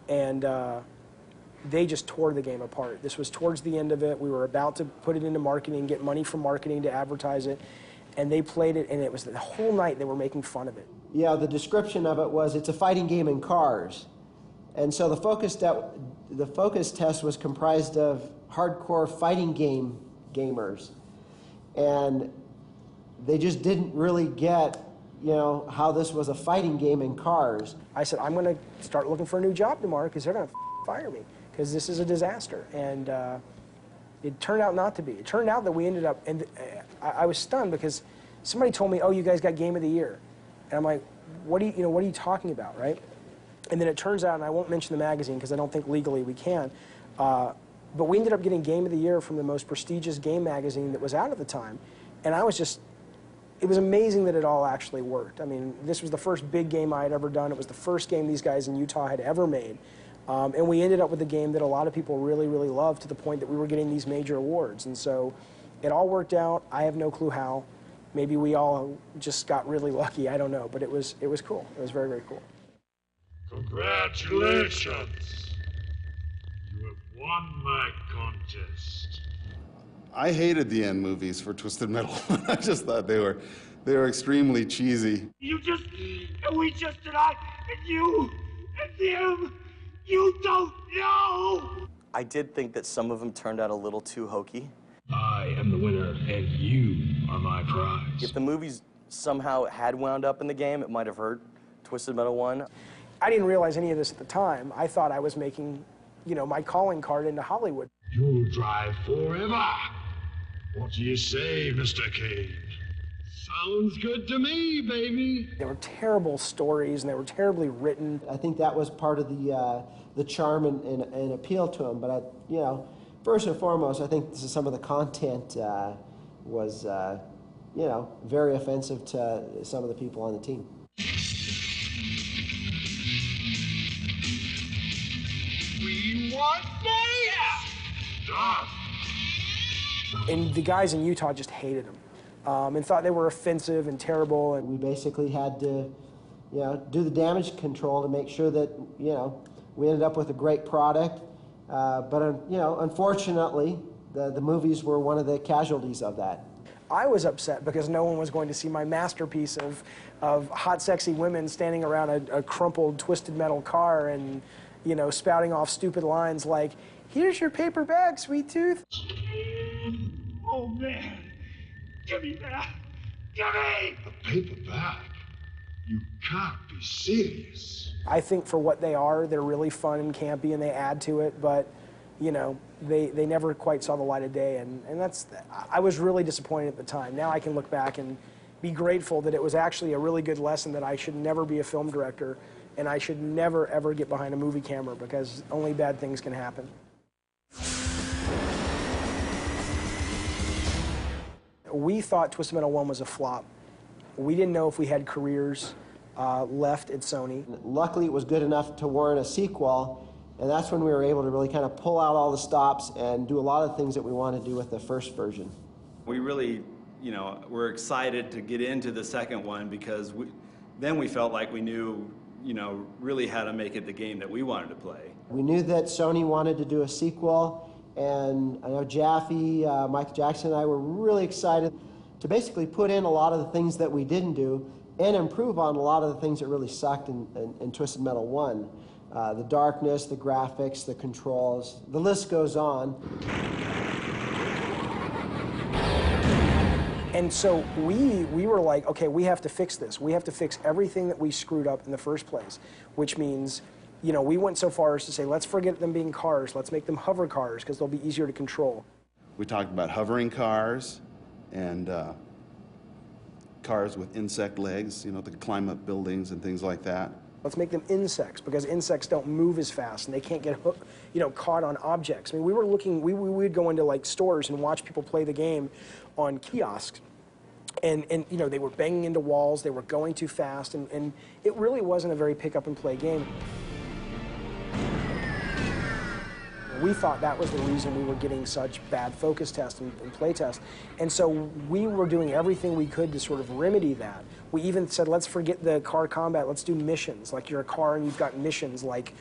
and they just tore the game apart. This was towards the end of it. We were about to put it into marketing, get money from marketing to advertise it, and they played it, and it was the whole night they were making fun of it. Yeah, the description of it was it's a fighting game in cars. And so the focus test was comprised of hardcore fighting gamers. And they just didn't really get, how this was a fighting game in cars. I said, I'm going to start looking for a new job tomorrow because they're going to fire me because this is a disaster. And it turned out not to be. It turned out that we ended up, and I was stunned because somebody told me, oh, you guys got Game of the Year. And I'm like, what are you talking about, right? And then it turns out, and I won't mention the magazine because I don't think legally we can, but we ended up getting Game of the Year from the most prestigious game magazine that was out at the time. And I was just, it was amazing that it all actually worked. I mean, this was the first big game I had ever done. It was the first game these guys in Utah had ever made. And we ended up with a game that a lot of people really, really loved to the point that we were getting these major awards. And so it all worked out. I have no clue how. Maybe we all just got really lucky. I don't know. But it was cool. It was very, very cool. Congratulations! You have won my contest. I hated the end movies for Twisted Metal. I just thought they were extremely cheesy. And I, and you, and him, you don't know! I did think that some of them turned out a little too hokey. I am the winner, and you are my prize. If the movies somehow had wound up in the game, it might have hurt Twisted Metal 1. I didn't realize any of this at the time. I thought I was making, my calling card into Hollywood. You'll drive forever. What do you say, Mr. Kane? Sounds good to me, baby. They were terrible stories, and they were terribly written. I think that was part of the charm and appeal to them. But, first and foremost, I think some of the content was, very offensive to some of the people on the team. We want this! Done. And the guys in Utah just hated them and thought they were offensive and terrible. And we basically had to, do the damage control to make sure that, we ended up with a great product. But unfortunately, the movies were one of the casualties of that. I was upset because no one was going to see my masterpiece of hot, sexy women standing around a crumpled, twisted metal car and, spouting off stupid lines like, "Here's your paper bag, sweet tooth." Oh, man. Give me that. Give me! A paper bag? You can't be serious. I think for what they are, they're really fun and campy and they add to it, but, they never quite saw the light of day, and I was really disappointed at the time. Now I can look back and be grateful that it was actually a really good lesson that I should never be a film director and I should never, ever get behind a movie camera because only bad things can happen. We thought Twisted Metal 1 was a flop. We didn't know if we had careers left at Sony. Luckily, it was good enough to warrant a sequel, and that's when we were able to really kind of pull out all the stops and do a lot of things that we wanted to do with the first version. We really, were excited to get into the second one because then we felt like we knew, really how to make it the game that we wanted to play. We knew that Sony wanted to do a sequel, and I know Jaffe, Michael Jackson and I were really excited to basically put in a lot of the things that we didn't do and improve on a lot of the things that really sucked in Twisted Metal 1. The darkness, the graphics, the controls, the list goes on. And so we were like, okay, we have to fix this. We have to fix everything that we screwed up in the first place, which means, we went so far as to say, let's forget them being cars. Let's make them hover cars because they'll be easier to control. We talked about hovering cars and cars with insect legs, that can climb up buildings and things like that. Let's make them insects because insects don't move as fast and they can't get caught on objects. I mean, we were looking, we would go into like stores and watch people play the game on kiosks. And they were banging into walls, they were going too fast, and it really wasn't a very pick up and play game. We thought that was the reason we were getting such bad focus tests and play tests. And so we were doing everything we could to sort of remedy that. We even said, let's forget the car combat, let's do missions. Like you're a car and you've got missions like,